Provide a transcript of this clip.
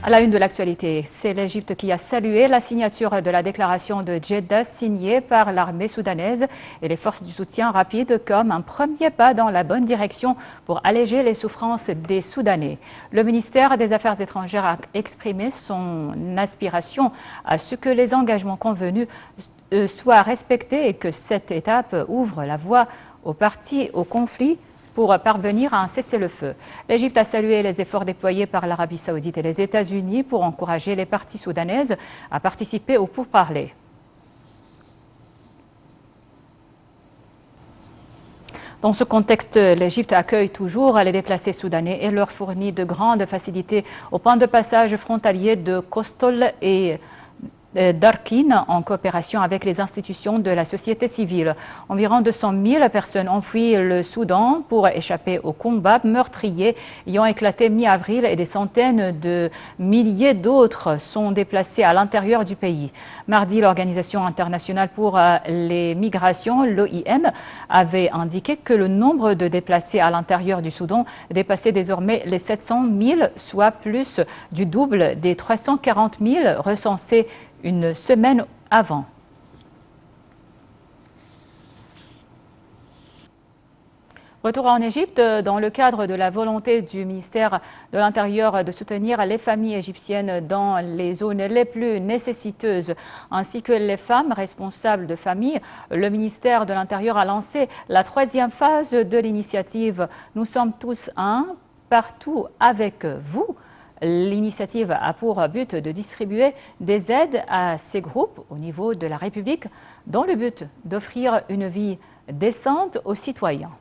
À la une de l'actualité, c'est l'Égypte qui a salué la signature de la déclaration de Jeddah signée par l'armée soudanaise et les forces du soutien rapide comme un premier pas dans la bonne direction pour alléger les souffrances des Soudanais. Le ministère des Affaires étrangères a exprimé son aspiration à ce que les engagements convenus soient respectés et que cette étape ouvre la voie aux parties au conflit pour parvenir à un cessez-le-feu. L'Égypte a salué les efforts déployés par l'Arabie saoudite et les États-Unis pour encourager les parties soudanaises à participer aux pourparlers. Dans ce contexte, l'Égypte accueille toujours les déplacés soudanais et leur fournit de grandes facilités au point de passage frontalier de Kostol et Darkin en coopération avec les institutions de la société civile. Environ 200 000 personnes ont fui le Soudan pour échapper aux combats meurtriers ayant éclaté mi-avril et des centaines de milliers d'autres sont déplacés à l'intérieur du pays. Mardi, l'Organisation internationale pour les migrations, l'OIM, avait indiqué que le nombre de déplacés à l'intérieur du Soudan dépassait désormais les 700 000, soit plus du double des 340 000 recensés une semaine avant. Retour en Égypte, dans le cadre de la volonté du ministère de l'Intérieur de soutenir les familles égyptiennes dans les zones les plus nécessiteuses, ainsi que les femmes responsables de famille, le ministère de l'Intérieur a lancé la 3e phase de l'initiative « Nous sommes tous un, partout avec vous ». L'initiative a pour but de distribuer des aides à ces groupes au niveau de la République dans le but d'offrir une vie décente aux citoyens.